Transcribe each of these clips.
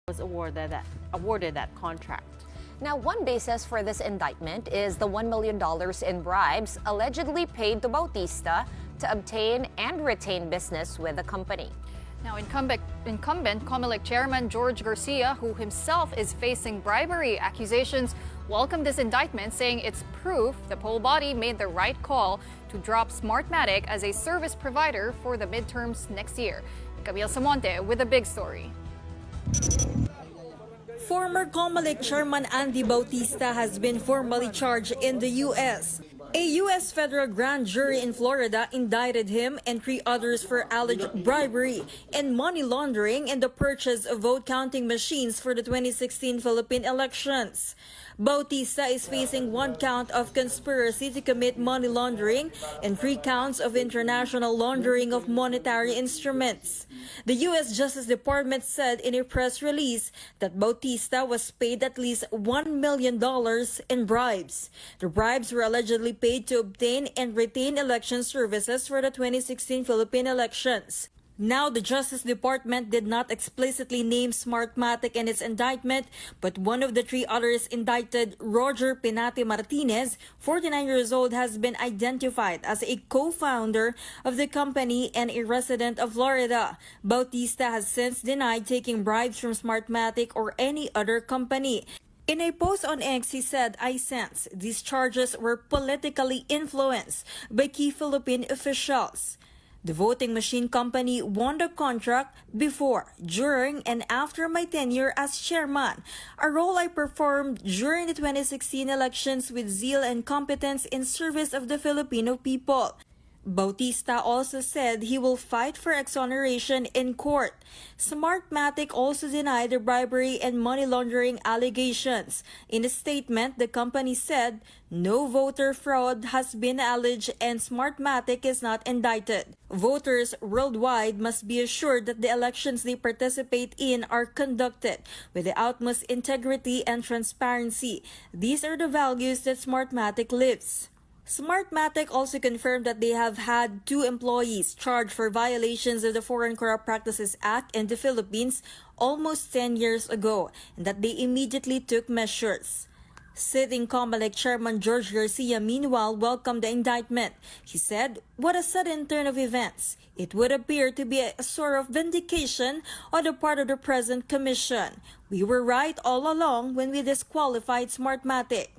was awarded that contract. Now, one basis for this indictment is the $1 million in bribes allegedly paid to Bautista to obtain and retain business with the company. Now, incumbent Comelec Chairman George Garcia, who himself is facing bribery accusations, welcomed this indictment, saying it's proof the poll body made the right call to drop Smartmatic as a service provider for the midterms next year. Camille Samonte with a big story. Former Comelec Chairman Andy Bautista has been formally charged in the U.S. A U.S. federal grand jury in Florida indicted him and 3 others for alleged bribery and money laundering in the purchase of vote counting machines for the 2016 Philippine elections. Bautista is facing 1 count of conspiracy to commit money laundering and 3 counts of international laundering of monetary instruments. The U.S. Justice Department said in a press release that Bautista was paid at least $1 million in bribes. The bribes were allegedly paid to obtain and retain election services for the 2016 Philippine elections. Now, the Justice Department did not explicitly name Smartmatic in its indictment, but one of the 3 others indicted, Roger Pinati Martinez, 49 years old, has been identified as a co-founder of the company and a resident of Florida. Bautista has since denied taking bribes from Smartmatic or any other company. In a post on X, he said, "I sense these charges were politically influenced by key Philippine officials." The voting machine company won the contract before, during, and after my tenure as chairman, a role I performed during the 2016 elections with zeal and competence in service of the Filipino people. Bautista also said he will fight for exoneration in court. Smartmatic also denied the bribery and money laundering allegations. In a statement, the company said no voter fraud has been alleged and Smartmatic is not indicted. Voters worldwide must be assured that the elections they participate in are conducted with the utmost integrity and transparency. These are the values that Smartmatic lives. Smartmatic also confirmed that they have had 2 employees charged for violations of the Foreign Corrupt Practices Act in the Philippines almost 10 years ago, and that they immediately took measures. Sitting Comelec Chairman George Garcia, meanwhile, welcomed the indictment. He said, "What a sudden turn of events. It would appear to be a sort of vindication on the part of the present commission. We were right all along when we disqualified Smartmatic."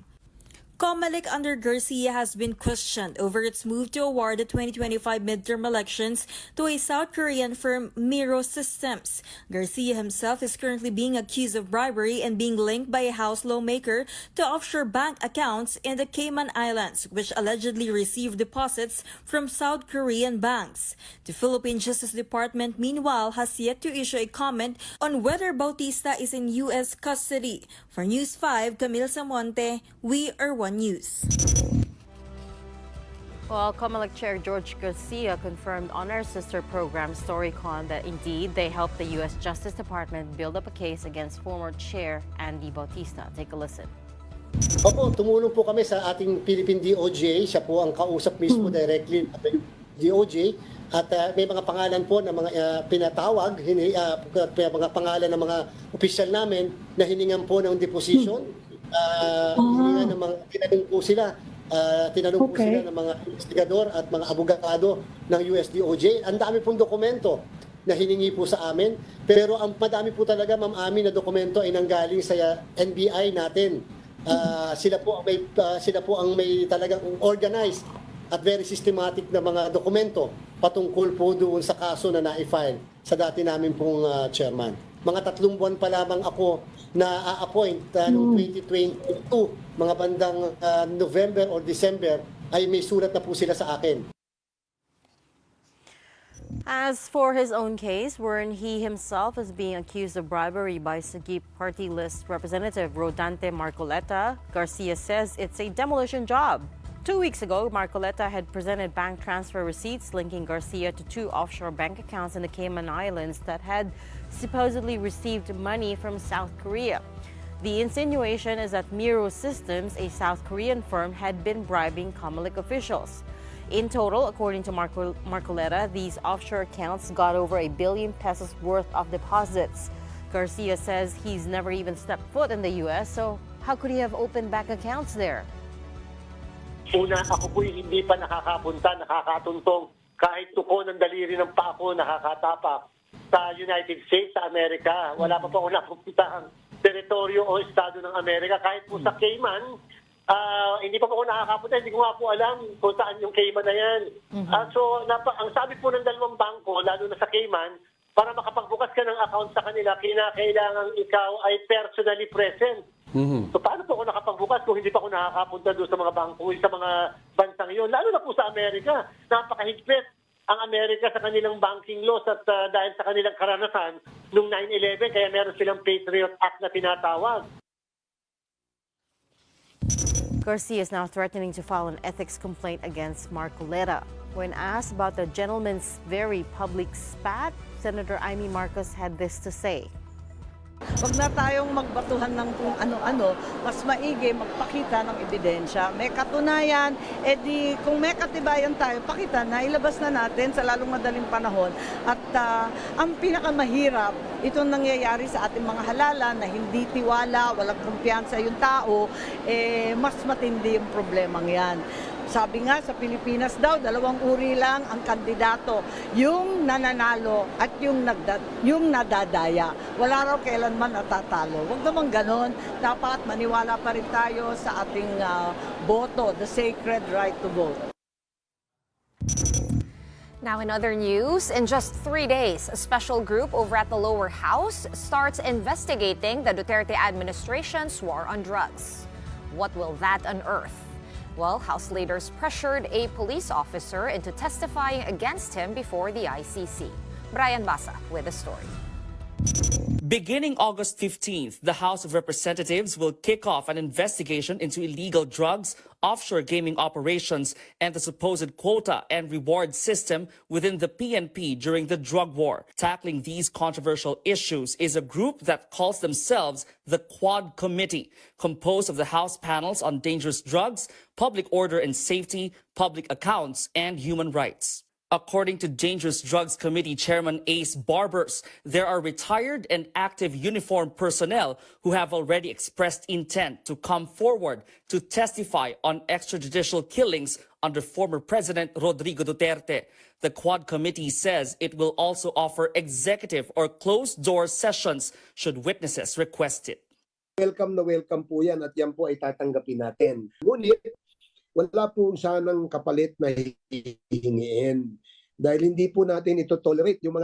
Comelec under Garcia has been questioned over its move to award the 2025 midterm elections to a South Korean firm, Miro Systems. Garcia himself is currently being accused of bribery and being linked by a House lawmaker to offshore bank accounts in the Cayman Islands, which allegedly received deposits from South Korean banks. The Philippine Justice Department, meanwhile, has yet to issue a comment on whether Bautista is in U.S. custody. For News 5, Camille Samonte, We Are One News. Well, Comelec Chair George Garcia confirmed on our sister program StoryCon that indeed they helped the U.S. Justice Department build up a case against former Chair Andy Bautista. Take a listen. Opo, tumulong po kami sa ating Philippine DOJ. Siya po ang kausap mismo directly at DOJ. At may mga pangalan po na mga pinatawag, mga pangalan ng mga opisyal namin na hiningan po ng deposition. Hiningan ng mga, tinanong po sila ng mga investigador at mga abogado ng US DOJ. Ang dami pong dokumento na hiningi po sa amin. Pero ang madami po talaga, ma'am, amin na dokumento ay nanggaling sa NBI natin. Sila po ang may talagang organized at very systematic na mga dokumento patungkol po doon sa kaso na na-file sa dati namin pong chairman. Mga 3 buwan pa lamang ako na a-appoint noong 2022, mga bandang November or December, ay may sulat na po sila sa akin. As for his own case, wherein he himself is being accused of bribery by Sagip Party List Representative Rodante Marcoleta, Garcia says it's a demolition job. 2 weeks ago, Marcoleta had presented bank transfer receipts linking Garcia to 2 offshore bank accounts in the Cayman Islands that had supposedly received money from South Korea. The insinuation is that Miro Systems, a South Korean firm, had been bribing Comelec officials. In total, according to Marcoleta, these offshore accounts got over 1 billion pesos worth of deposits. Garcia says he's never even stepped foot in the U.S., so how could he have opened bank accounts there? Una, ako po'y hindi pa nakakapunta, nakakatuntong kahit tuko ng daliri ng paa ko nakakatapak sa United States, sa Amerika. Wala pa po ako napupunta ang teritoryo o estado ng Amerika. Kahit po sa Cayman, hindi pa po ako nakakapunta. Hindi ko nga po alam kung saan yung Cayman na yan. So, ang sabi po ng dalawang bangko, lalo na sa Cayman, para makapagbukas ka ng account sa kanila, kinakailangan ikaw ay personally present. So paano po ako nakapagbukas kung hindi pa ako nakakapunta doon sa mga bangko, sa mga bansang yun? Lalo na po sa Amerika. Napakahigpit ang Amerika sa kanilang banking laws at dahil sa kanilang karanasan noong 9/11, kaya meron silang Patriot Act na tinatawag. Garcia is now threatening to file an ethics complaint against Marcoleta. When asked about the gentleman's very public spat, Senator Amy Marcos had this to say. Huwag na tayong magbatuhan ng kung ano-ano, mas maigi magpakita ng ebidensya. May katunayan, edi kung may katibayan tayo, pakita na, ilabas na natin sa lalong madaling panahon. At ang pinakamahirap, itong nangyayari sa ating mga halala na hindi tiwala, walang kumpiyansa yung tao, mas matindi yung problemang yan. Sabi nga sa Pilipinas daw, dalawang uri lang ang kandidato, yung nananalo at yung nadadaya. Wala raw kailanman natatalo. Huwag naman ganon. Dapat maniwala pa rin tayo sa ating boto, the sacred right to vote. Now in other news, in just 3 days, a special group over at the lower house starts investigating the Duterte administration's war on drugs. What will that unearth? Well, House leaders pressured a police officer into testifying against him before the ICC. Brian Basa with the story. Beginning August 15th, the House of Representatives will kick off an investigation into illegal drugs, offshore gaming operations, and the supposed quota and reward system within the PNP during the drug war. Tackling these controversial issues is a group that calls themselves the Quad Committee, composed of the House panels on dangerous drugs, public order and safety, public accounts, and human rights. According to Dangerous Drugs Committee Chairman Ace Barbers, there are retired and active uniformed personnel who have already expressed intent to come forward to testify on extrajudicial killings under former President Rodrigo Duterte. The Quad Committee says it will also offer executive or closed-door sessions should witnesses request it. Welcome na welcome po yan at yan po ay tatanggapin natin. Ngunit, wala po sanang kapalit na hihingiin. Dahil hindi po natin ito tolerate yung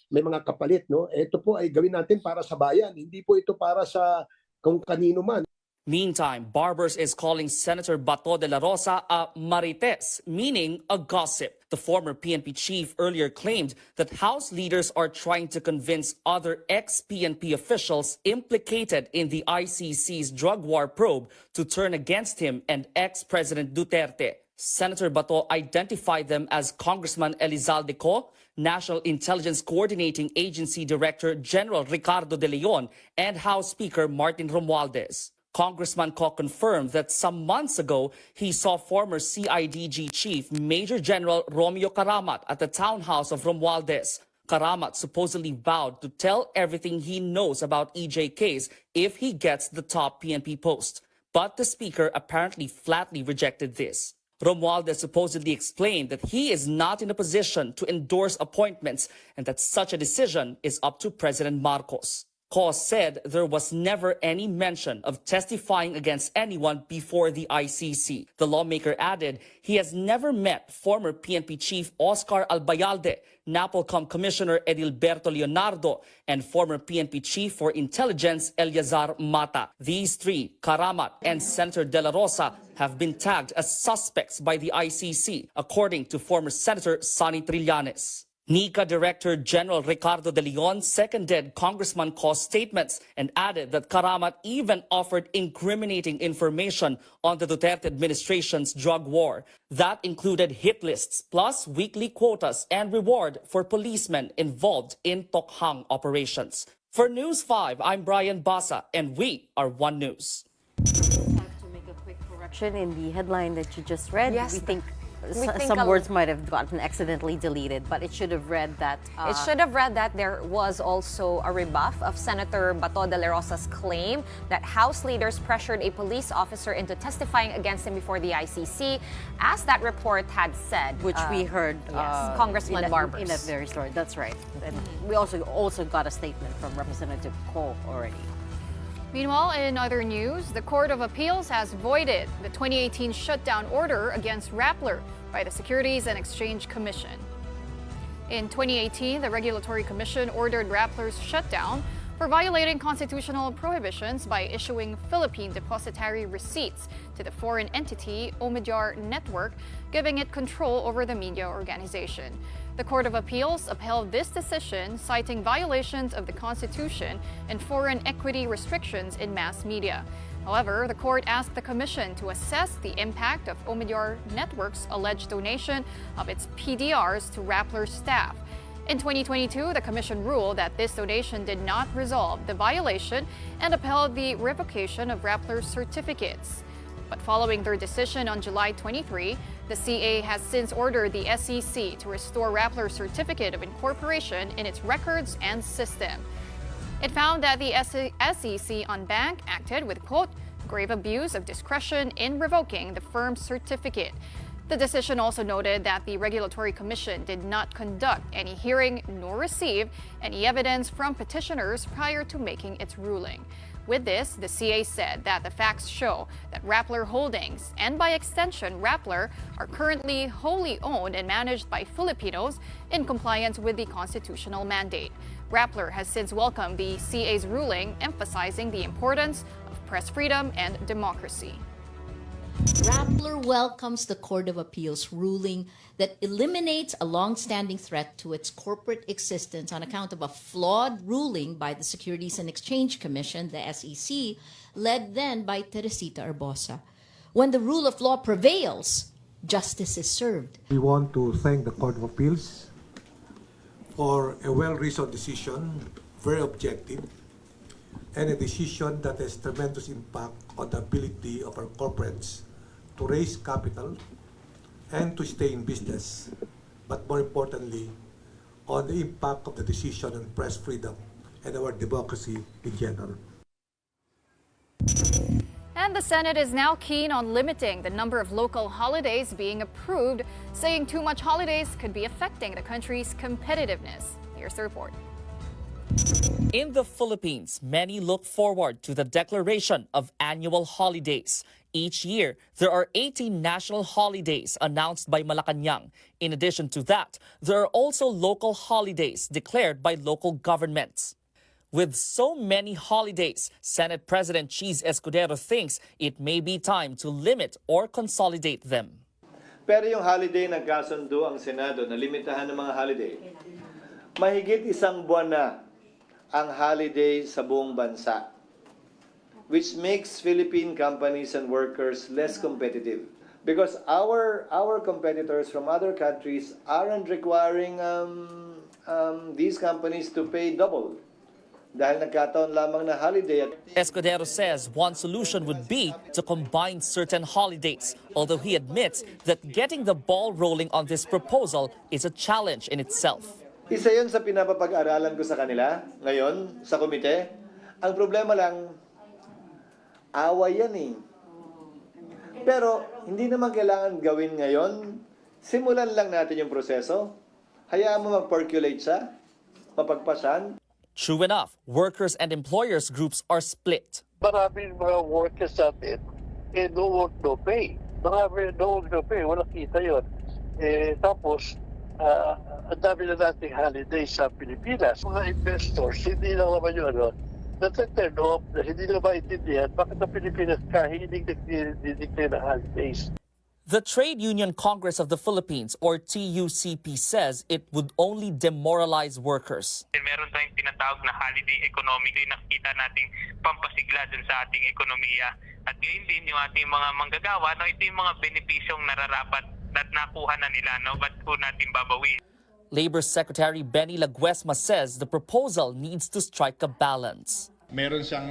may mga kapalit, no? Ito po ay gawin natin para sa bayan, hindi po ito para sa kung kanino man. Meantime, Barbers is calling Senator Bato de la Rosa a marites, meaning a gossip. The former PNP chief earlier claimed that House leaders are trying to convince other ex-PNP officials implicated in the ICC's drug war probe to turn against him and ex-President Duterte. Senator Bato identified them as Congressman Elizalde Co, National Intelligence Coordinating Agency Director General Ricardo de Leon, and House Speaker Martin Romualdez. Congressman Co confirmed that some months ago, he saw former CIDG Chief Major General Romeo Karamat at the townhouse of Romualdez. Karamat supposedly vowed to tell everything he knows about EJ case if he gets the top PNP post. But the speaker apparently flatly rejected this. Romualdez supposedly explained that he is not in a position to endorse appointments and that such a decision is up to President Marcos. Cos said there was never any mention of testifying against anyone before the ICC. The lawmaker added he has never met former PNP Chief Oscar Albayalde, NAPOLCOM Commissioner Edilberto Leonardo, and former PNP Chief for Intelligence Eleazar Mata. These three, Karamat and Senator De La Rosa, have been tagged as suspects by the ICC, according to former Senator Sonny Trillanes. NICA Director General Ricardo de Leon seconded Congressman Co's statements and added that Karamat even offered incriminating information on the Duterte administration's drug war. That included hit lists plus weekly quotas and reward for policemen involved in Tokhang operations. For News 5, I'm Brian Basa, and we are One News. Have to make a quick correction in the headline that you just read. Yes. We think some words might have gotten accidentally deleted, but it should have read that. It should have read that there was also a rebuff of Senator Bato de la Rosa's claim that House leaders pressured a police officer into testifying against him before the ICC, as that report had said. Which we heard Congressman Barbers. in that very story. That's right. And we also got a statement from Representative Cole already. Meanwhile, in other news, the Court of Appeals has voided the 2018 shutdown order against Rappler by the Securities and Exchange Commission. In 2018, the Regulatory Commission ordered Rappler's shutdown for violating constitutional prohibitions by issuing Philippine depositary receipts to the foreign entity Omidyar Network, giving it control over the media organization. The Court of Appeals upheld this decision, citing violations of the Constitution and foreign equity restrictions in mass media. However, the court asked the commission to assess the impact of Omidyar Network's alleged donation of its PDRs to Rappler's staff. In 2022, the commission ruled that this donation did not resolve the violation and upheld the revocation of Rappler's certificates. But following their decision on July 23, the CA has since ordered the SEC to restore Rappler's certificate of incorporation in its records and system. It found that the SEC on bank acted with, quote, grave abuse of discretion in revoking the firm's certificate. The decision also noted that the Regulatory Commission did not conduct any hearing nor receive any evidence from petitioners prior to making its ruling. With this, the CA said that the facts show that Rappler Holdings, and by extension Rappler, are currently wholly owned and managed by Filipinos in compliance with the constitutional mandate. Rappler has since welcomed the CA's ruling, emphasizing the importance of press freedom and democracy. Rappler welcomes the Court of Appeals ruling that eliminates a long-standing threat to its corporate existence on account of a flawed ruling by the Securities and Exchange Commission, the SEC, led then by Teresita Arbosa. When the rule of law prevails, justice is served. We want to thank the Court of Appeals for a well-reasoned decision, very objective, and a decision that has tremendous impact on the ability of our corporates to raise capital and to stay in business, but more importantly, on the impact of the decision on press freedom and our democracy in general. And the Senate is now keen on limiting the number of local holidays being approved, saying too much holidays could be affecting the country's competitiveness. Here's the report. In the Philippines, many look forward to the declaration of annual holidays. Each year, there are 18 national holidays announced by Malacanang. In addition to that, there are also local holidays declared by local governments. With so many holidays, Senate President Cheese Escudero thinks it may be time to limit or consolidate them. Pero yung holiday nagkasundo ang Senado na limitahan ng mga holiday, mahigit isang buwan na ang holiday sa buong bansa, which makes Philippine companies and workers less competitive. Because our competitors from other countries aren't requiring these companies to pay double. Dahil nagkataon lamang na holiday. Escudero says one solution would be to combine certain holidays, although he admits that getting the ball rolling on this proposal is a challenge in itself. Isa yun sa pinapapag-aralan ko sa kanila ngayon sa komite. Ang problema lang, away yan eh. Pero hindi naman kailangan gawin ngayon. Simulan lang natin yung proseso. Hayaan mo mag-percolate siya, mapagpasan. True enough, workers and employers groups are split. Maraming mga workers natin, no work, no pay. Maraming no work, no pay. Walang kita yun. Tapos, ang dami na nating holiday sa Pilipinas. Mga investors, hindi lang naman yun, nataturn off na hindi na maintindihan bakit ang Pilipinas kahit hindi nagdidikte na holidays. The Trade Union Congress of the Philippines, or TUCP, says it would only demoralize workers. Meron tayong tinatawag na holiday economy. Ito yung nakikita nating pampasigla dun sa ating ekonomiya. At ngayon din yung ating mga manggagawa, ito yung mga benepisyong nararapat at nakuha na nila, ba't po natin babawin? Labor Secretary Benny Laguesma says the proposal needs to strike a balance. Meron siyang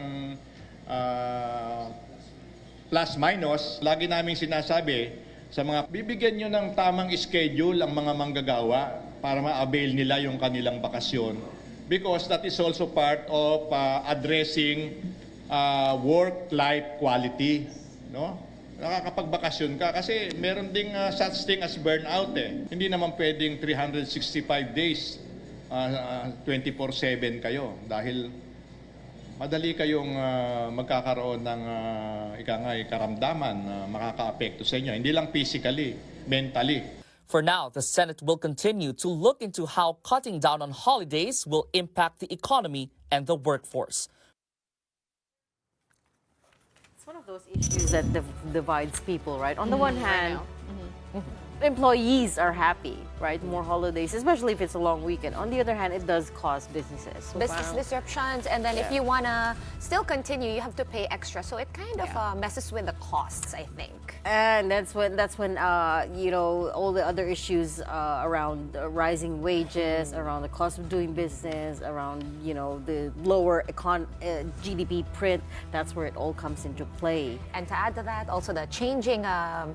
plus-minus. Lagi namin sinasabi Sa mga bibigyan nyo ng tamang schedule ang mga manggagawa para ma-avail nila yung kanilang bakasyon, because that is also part of addressing work-life quality, no? Nakakapagbakasyon ka kasi meron ding such thing as burnout eh. Hindi naman pwedeng 365 days 24/7 kayo dahil madali kayong magkakaroon ng karamdaman na makakaapekto sa inyo. Hindi lang physically, mentally. For now, the Senate will continue to look into how cutting down on holidays will impact the economy and the workforce. It's one of those issues that divides people, right? On the one hand, employees are happy, right? More holidays, especially if it's a long weekend. On the other hand, it does cost businesses. So Business disruptions, and then if you want to still continue, you have to pay extra. So it kind of messes with the costs, I think. And that's when you know, all the other issues around rising wages, around the cost of doing business, around, you know, the lower GDP print. That's where it all comes into play. And to add to that, also the changing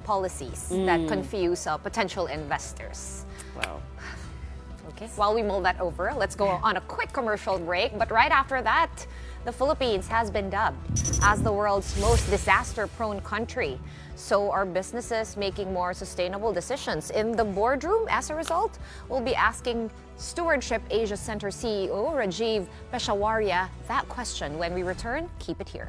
policies that confuse potential investors. Wow. Okay, while we mull that over, let's go on a quick commercial break. But right after that, the Philippines has been dubbed as the world's most disaster-prone country. So are businesses making more sustainable decisions in the boardroom as a result? We'll be asking Stewardship Asia Center CEO Rajiv Peshawaria that question when we return. Keep it here.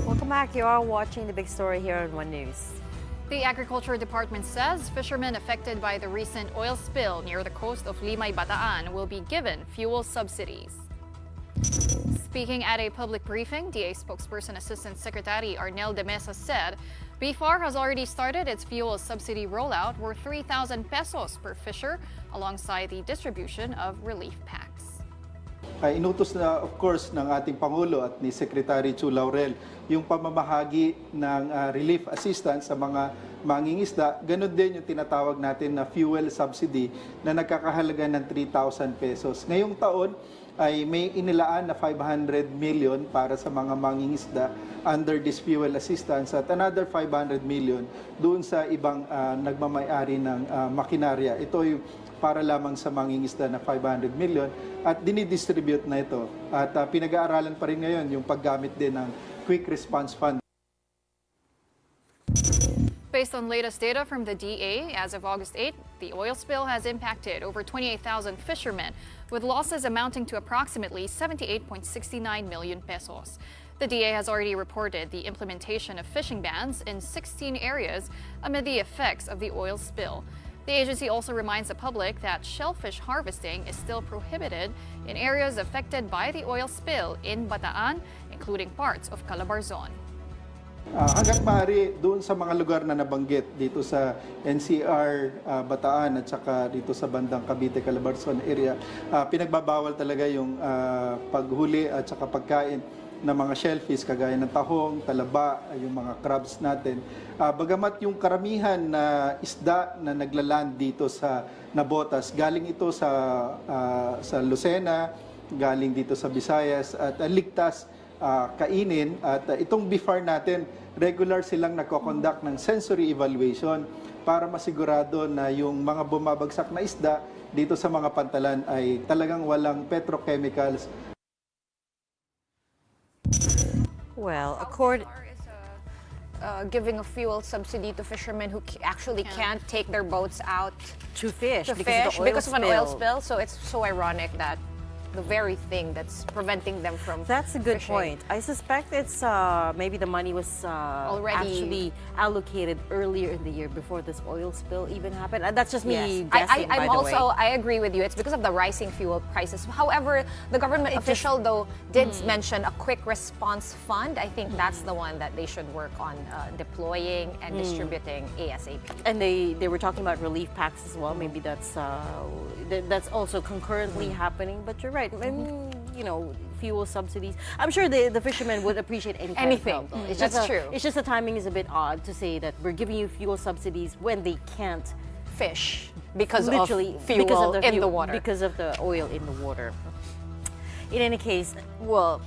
Welcome back. You are watching the big story here on One News. The Agriculture Department says fishermen affected by the recent oil spill near the coast of Limay, Bataan will be given fuel subsidies. Speaking at a public briefing, DA spokesperson Assistant Secretary Arnel de Mesa said BFAR has already started its fuel subsidy rollout worth 3,000 pesos per fisher alongside the distribution of relief packs. Inutos na, of course, ng ating Pangulo at ni Secretary Chu Laurel yung pamamahagi ng relief assistance sa mga mangingisda. Ganon din yung tinatawag natin na fuel subsidy na nagkakahalaga ng 3,000 pesos. Ngayong taon ay may inilaan na 500 million para sa mga mangingisda under this fuel assistance at another 500 million doon sa ibang nagmamayari ng makinarya. Ito yung para lamang sa mangingisda na 500 million at dinidistribute na ito. At pinag-aaralan pa rin ngayon yung paggamit din ng Quick Response Fund. Based on latest data from the DA, as of August 8, the oil spill has impacted over 28,000 fishermen, with losses amounting to approximately 78.69 million pesos. The DA has already reported the implementation of fishing bans in 16 areas amid the effects of the oil spill. The agency also reminds the public that shellfish harvesting is still prohibited in areas affected by the oil spill in Bataan, including parts of Calabarzon. Hanggat maaari doon sa mga lugar na nabanggit dito sa NCR, Bataan at saka dito sa bandang Cavite, Calabarzon area, pinagbabawal talaga yung paghuli at saka pagkain na mga shellfish kagaya ng tahong, talaba, yung mga crabs natin. Bagamat yung karamihan na isda na naglaland dito sa Navotas, galing ito sa Lucena, galing dito sa Visayas at ligtas kainin. At itong BIFAR natin, regular silang nagko-conduct ng sensory evaluation para masigurado na yung mga bumabagsak na isda dito sa mga pantalan ay talagang walang petrochemicals. Well, Giving a fuel subsidy to fishermen who actually can't take their boats out to fish because of an oil spill. So it's so ironic that the very thing that's preventing them from That's a good fishing. point. I suspect it's maybe the money was Already actually allocated earlier in the year before this oil spill even happened. That's just me Yes. guessing, by I'm the also, way. I agree with you. It's because of the rising fuel prices. However, the government official, though, did mention a quick response fund. I think that's the one that they should work on deploying and distributing ASAP. And they were talking about relief packs as well. Maybe that's also concurrently happening. But you're right. You know, fuel subsidies. I'm sure the fishermen would appreciate any kind Anything. of help, though. That's true. It's just the timing is a bit odd to say that we're giving you fuel subsidies when they can't Fish because literally of fuel in the water. because of the oil in the water. In any case, well,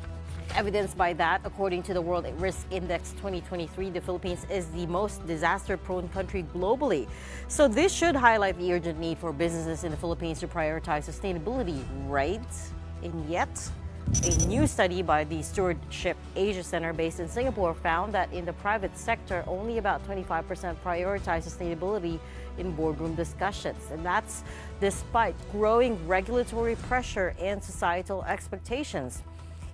evidenced by that, according to the World Risk Index 2023, the Philippines is the most disaster-prone country globally. So this should highlight the urgent need for businesses in the Philippines to prioritize sustainability, right? And yet, a new study by the Stewardship Asia Center based in Singapore found that in the private sector, only about 25% prioritize sustainability in boardroom discussions. And that's despite growing regulatory pressure and societal expectations.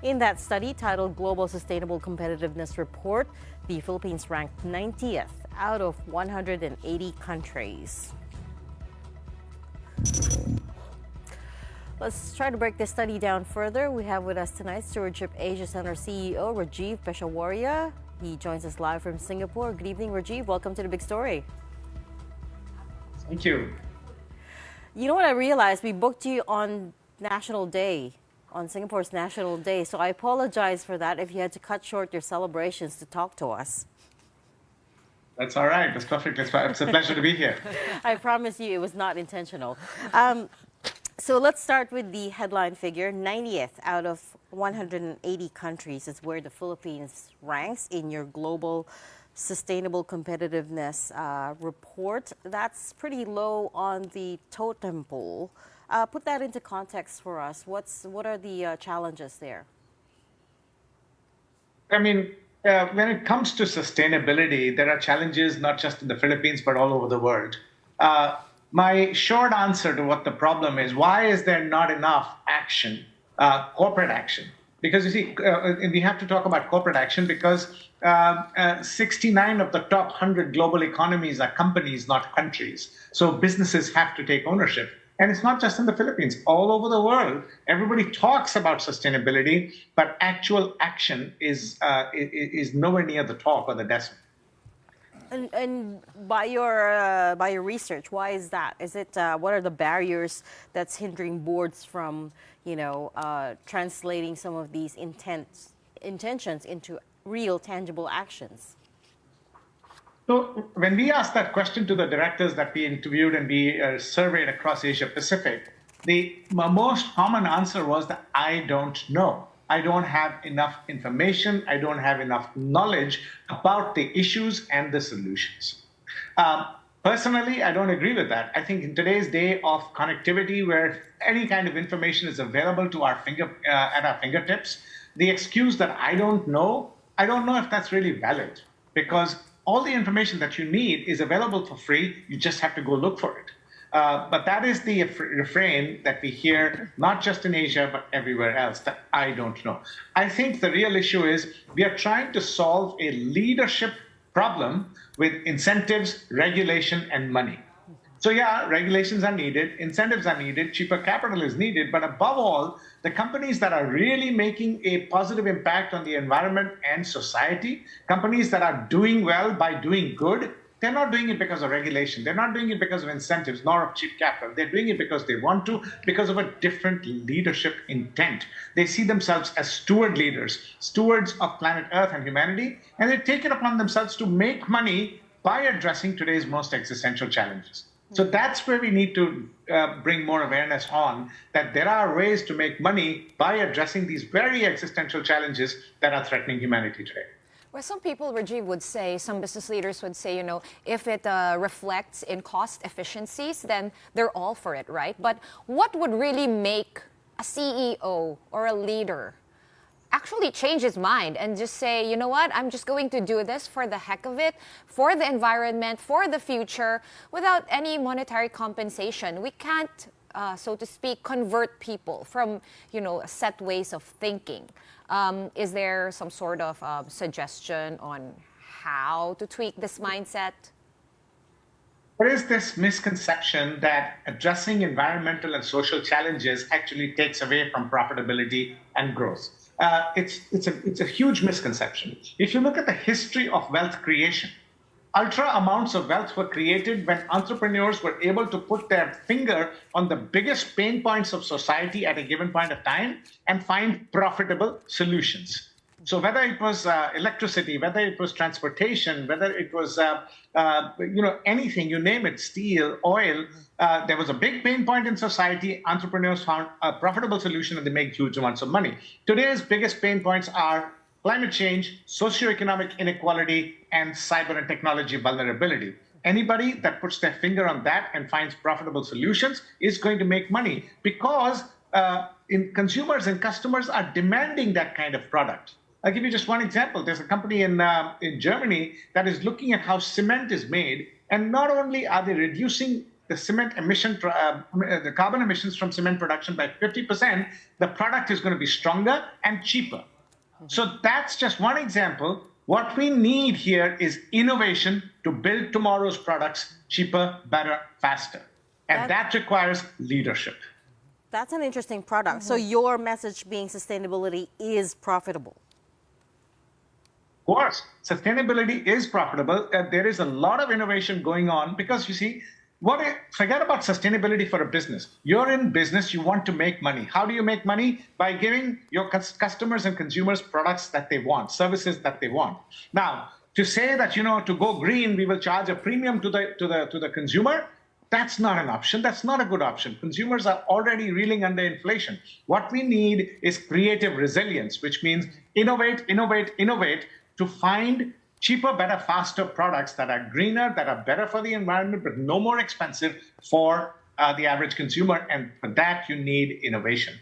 In that study titled Global Sustainable Competitiveness Report, the Philippines ranked 90th out of 180 countries. Let's try to break this study down further. We have with us tonight Stewardship Asia Center CEO Rajiv Peshawariya. He joins us live from Singapore. Good evening, Rajiv. Welcome to The Big Story. Thank you. You know what I realized? We booked you on National Day, on Singapore's National Day. So I apologize for that if you had to cut short your celebrations to talk to us. That's all right. That's perfect. It's a pleasure to be here. I promise you it was not intentional. So let's start with the headline figure. 90th out of 180 countries is where the Philippines ranks in your global sustainable competitiveness report. That's pretty low on the totem pole. Put that into context for us. What are the challenges there? I mean, when it comes to sustainability, there are challenges not just in the Philippines, but all over the world. My short answer to what the problem is, why is there not enough action, corporate action? Because you see, we have to talk about corporate action because 69 of the top 100 global economies are companies, not countries. So businesses have to take ownership. And it's not just in the Philippines, all over the world. Everybody talks about sustainability, but actual action is nowhere near the talk or the decimal. And by your research, why is that? Is it what are the barriers that's hindering boards from translating some of these intentions into real tangible actions? So when we asked that question to the directors that we interviewed and we surveyed across Asia Pacific, the most common answer was that I don't know. I don't have enough information. I don't have enough knowledge about the issues and the solutions. Personally, I don't agree with that. I think in today's day of connectivity, where any kind of information is available to our at our fingertips, the excuse that I don't know if that's really valid, because all the information that you need is available for free. You just have to go look for it. But that is the refrain that we hear, not just in Asia, but everywhere else, that I don't know. I think the real issue is we are trying to solve a leadership problem with incentives, regulation, and money. So yeah, regulations are needed, incentives are needed, cheaper capital is needed, but above all, the companies that are really making a positive impact on the environment and society, companies that are doing well by doing good, they're not doing it because of regulation. They're not doing it because of incentives, nor of cheap capital. They're doing it because they want to, because of a different leadership intent. They see themselves as steward leaders, stewards of planet Earth and humanity, and they take it upon themselves to make money by addressing today's most existential challenges. So that's where we need to bring more awareness on, that there are ways to make money by addressing these very existential challenges that are threatening humanity today. Well, some people, Rajiv, would say, some business leaders would say, if it reflects in cost efficiencies, then they're all for it, right? But what would really make a CEO or a leader actually change his mind and just say, you know what, I'm just going to do this for the heck of it, for the environment, for the future, without any monetary compensation? We can't, so to speak, convert people from, set ways of thinking. Is there some sort of suggestion on how to tweak this mindset? There is this misconception that addressing environmental and social challenges actually takes away from profitability and growth. It's a huge misconception. If you look at the history of wealth creation, ultra amounts of wealth were created when entrepreneurs were able to put their finger on the biggest pain points of society at a given point of time and find profitable solutions. So whether it was electricity, whether it was transportation, whether it was anything, you name it, steel, oil, there was a big pain point in society. Entrepreneurs found a profitable solution and they make huge amounts of money. Today's biggest pain points are climate change, socioeconomic inequality, and cyber and technology vulnerability. Anybody that puts their finger on that and finds profitable solutions is going to make money, because consumers and customers are demanding that kind of product. I'll give you just one example. There's a company in Germany that is looking at how cement is made, and not only are they reducing the cement emission, the carbon emissions from cement production by 50%, the product is going to be stronger and cheaper. So that's just one example. What we need here is innovation to build tomorrow's products cheaper, better, faster. And that requires leadership. That's an interesting product. So your message being sustainability is profitable. Of course, sustainability is profitable. There is a lot of innovation going on, because you see, forget about sustainability for a business. You're in business, you want to make money. How do you make money? By giving your customers and consumers products that they want, services that they want. Now, to say that, to go green, we will charge a premium to the consumer, that's not an option. That's not a good option. Consumers are already reeling under inflation. What we need is creative resilience, which means innovate to find cheaper, better, faster products that are greener, that are better for the environment, but no more expensive for the average consumer. And for that, you need innovation.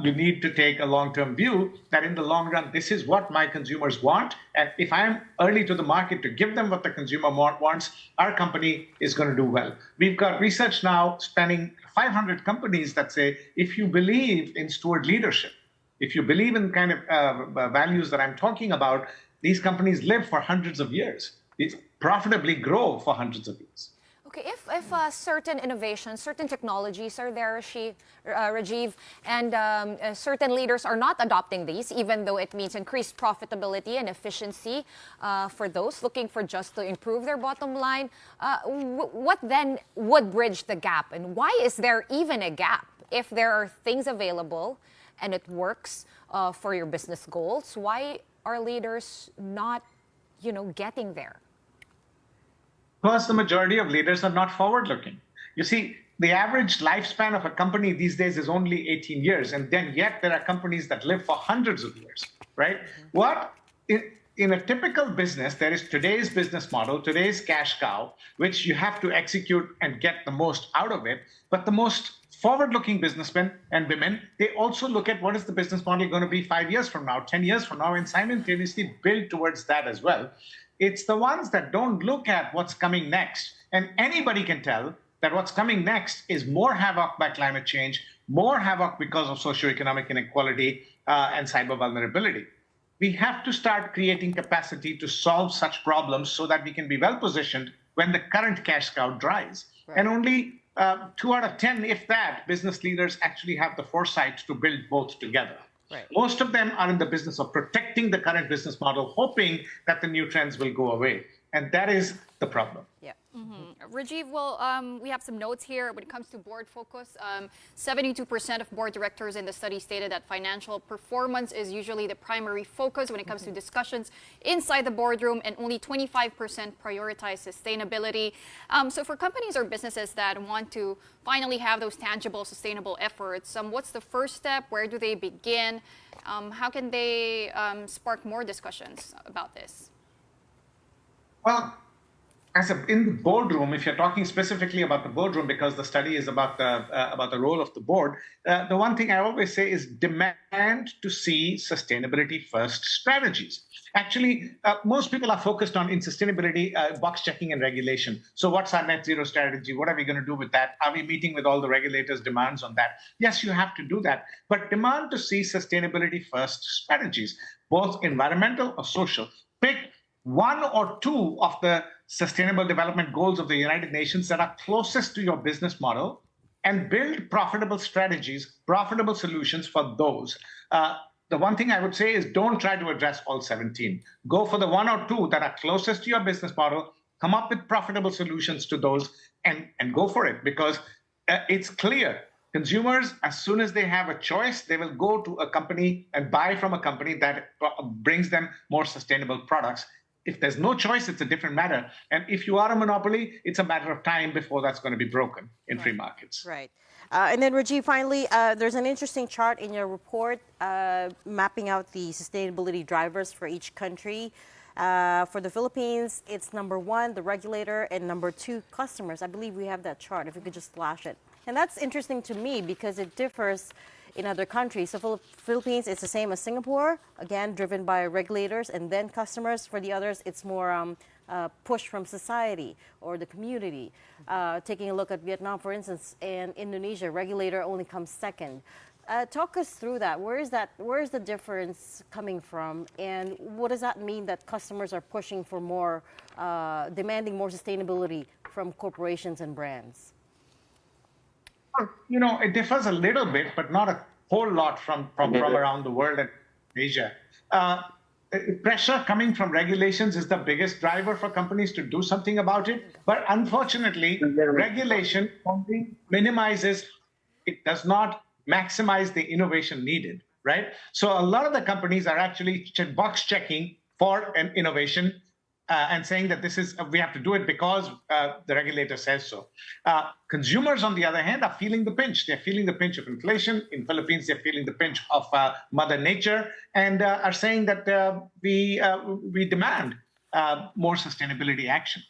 You need to take a long-term view that in the long run, this is what my consumers want. And if I'm early to the market to give them what the consumer wants, our company is going to do well. We've got research now spanning 500 companies that say, if you believe in steward leadership, if you believe in kind of values that I'm talking about, these companies live for hundreds of years. They profitably grow for hundreds of years. Okay, if certain innovations, certain technologies are there, Rajiv, and certain leaders are not adopting these, even though it means increased profitability and efficiency for those looking for just to improve their bottom line, what then would bridge the gap? And why is there even a gap? If there are things available and it works for your business goals, why are leaders not, getting there? Because the majority of leaders are not forward-looking. You see, the average lifespan of a company these days is only 18 years, and then yet there are companies that live for hundreds of years, right? In a typical business, there is today's business model, today's cash cow, which you have to execute and get the most out of it. But the most forward-looking businessmen and women, they also look at what is the business model going to be 5 years from now, 10 years from now, and simultaneously build towards that as well. It's the ones that don't look at what's coming next. And anybody can tell that what's coming next is more havoc by climate change, more havoc because of socioeconomic inequality and cyber vulnerability. We have to start creating capacity to solve such problems so that we can be well positioned when the current cash cow dries. Right. And only 2 out of 10, if that, business leaders actually have the foresight to build both together. Right. Most of them are in the business of protecting the current business model, hoping that the new trends will go away. And that is the problem. Yeah. Rajiv, well, we have some notes here. When it comes to board focus, 72% of board directors in the study stated that financial performance is usually the primary focus when it comes to discussions inside the boardroom, and only 25% prioritize sustainability. So for companies or businesses that want to finally have those tangible, sustainable efforts, what's the first step? Where do they begin? How can they spark more discussions about this? Well, in the boardroom, if you're talking specifically about the boardroom, because the study is about the role of the board, the one thing I always say is demand to see sustainability first strategies. Actually, most people are focused on in sustainability box checking and regulation. So what's our net zero strategy? What are we going to do with that? Are we meeting with all the regulators' demands on that? Yes, you have to do that. But demand to see sustainability first strategies, both environmental or social. Pick one or two of the Sustainable Development Goals of the United Nations that are closest to your business model and build profitable strategies, profitable solutions for those. The one thing I would say is don't try to address all 17. Go for the one or two that are closest to your business model, come up with profitable solutions to those, and go for it, because it's clear. Consumers, as soon as they have a choice, they will go to a company and buy from a company that brings them more sustainable products. If there's no choice, it's a different matter. And if you are a monopoly, it's a matter of time before that's going to be broken in free markets. Right. And then, Rajiv, finally, there's an interesting chart in your report mapping out the sustainability drivers for each country. For the Philippines, it's number 1, the regulator, and number 2, customers. I believe we have that chart, if you could just flash it. And that's interesting to me because it differs in other countries. So Philippines, it's the same as Singapore, again, driven by regulators and then customers. For the others, it's more push from society or the community. Taking a look at Vietnam, for instance, and Indonesia, regulator only comes second. Talk us through that. Where is the difference coming from? And what does that mean that customers are pushing for more, demanding more sustainability from corporations and brands? You know, it differs a little bit, but not a whole lot from around the world and Asia. Pressure coming from regulations is the biggest driver for companies to do something about it. But unfortunately, regulation only minimizes, it does not maximize the innovation needed, right? So a lot of the companies are actually box checking for an innovation and saying that we have to do it because the regulator says so. Consumers, on the other hand, are feeling the pinch. They're feeling the pinch of inflation. In Philippines, they're feeling the pinch of Mother Nature, and are saying that we demand more sustainability action.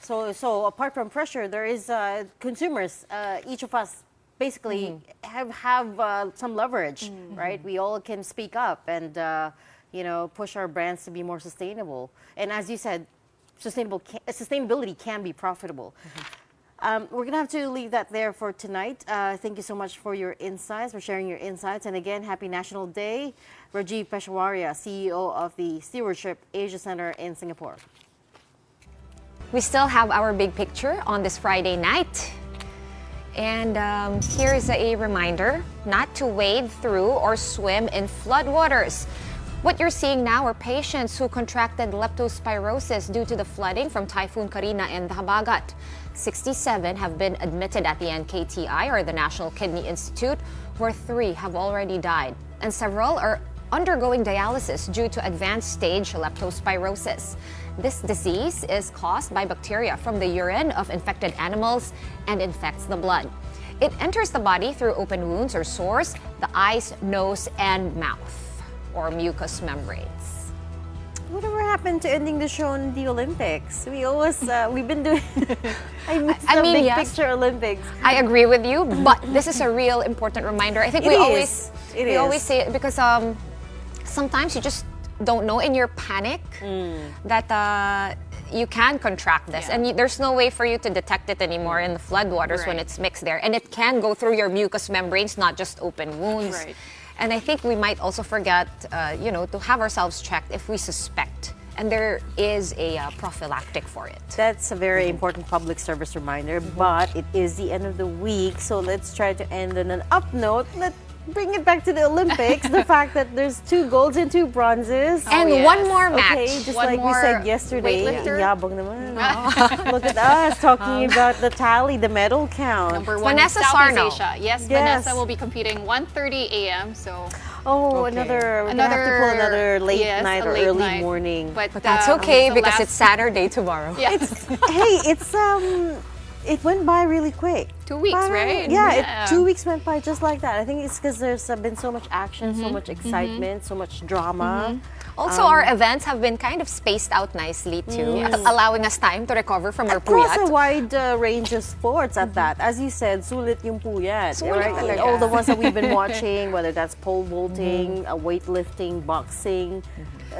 So apart from pressure, there is consumers. Each of us basically have some leverage, right? We all can speak up and push our brands to be more sustainable. And as you said, sustainability can be profitable. We're going to have to leave that there for tonight. Thank you so much for your insights, for sharing your insights. And again, happy National Day. Rajiv Peshwaria, CEO of the Stewardship Asia Center in Singapore. We still have our big picture on this Friday night. And here is a reminder not to wade through or swim in floodwaters. What you're seeing now are patients who contracted leptospirosis due to the flooding from Typhoon Karina and the Habagat. 67 have been admitted at the NKTI, or the National Kidney Institute, where 3 have already died. And several are undergoing dialysis due to advanced stage leptospirosis. This disease is caused by bacteria from the urine of infected animals and infects the blood. It enters the body through open wounds or sores, the eyes, nose, and mouth, or mucous membranes. Whatever happened to ending the show in the Olympics? We always, we've been doing, I miss the big picture Olympics. I agree with you, but this is a real important reminder. I think we always say it because sometimes you just don't know in your panic that you can contract this, and there's no way for you to detect it anymore in the floodwaters when it's mixed there. And it can go through your mucous membranes, not just open wounds. Right. And I think we might also forget, to have ourselves checked if we suspect. And there is a prophylactic for it. That's a very important public service reminder, but it is the end of the week, so let's try to end on an up note. bring it back to the Olympics. The fact that there's 2 golds and 2 bronzes. And yes. one more match. Okay, just One like we more said yesterday. weightlifter. Yabang naman. Look at us talking about the tally, the medal count. Number 1 Vanessa in Southeast Sarno. Asia. Yes, Yes. Vanessa will be competing 1:30 a.m. So Oh, we're gonna have to pull another late yes, night a or late early night. morning. But that's okay because it's Saturday tomorrow. Yes. Hey, it went by really quick. 2 weeks, right? Yeah, 2 weeks went by just like that. I think it's because there's been so much action, so much excitement, so much drama. Also, our events have been kind of spaced out nicely too, allowing us time to recover from our Across a puyat. wide range of sports at that. As you said, sulit yung puyat. Sulit talaga. All the ones that we've been watching, whether that's pole vaulting, weightlifting, boxing,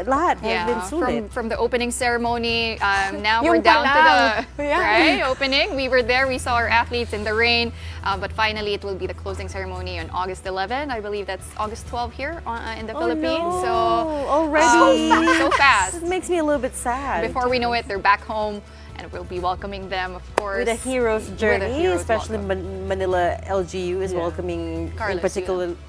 lahat have been sulit. From the opening ceremony, now Yung we're down palang. to the right opening. We were there. We saw our athletes in the rain, but finally it will be the closing ceremony on August 11. I believe that's August 12 here in the Philippines. So already so fast. It makes me a little bit sad. Before we know it, they're back home, and we'll be welcoming them, of course. With a hero's journey, hero's especially Manila LGU is welcoming Carlos,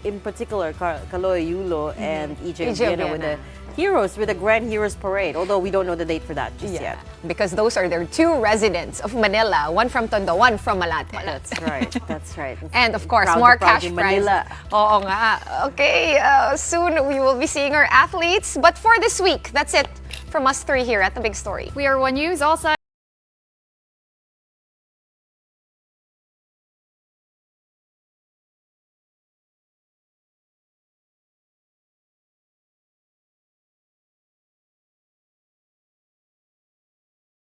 in particular Kaloy Yulo and EJ EJ Obiena with the heroes, with the Grand Heroes Parade. Although we don't know the date for that just yet. Because those are their 2 residents of Manila, one from Tondo, one from Malate. That's right. That's right. And of course, Proud more to proud cash in prizes. Manila. Oo nga. Okay, soon we will be seeing our athletes. But for this week, that's it from us 3 here at The Big Story. We are One News, all sides.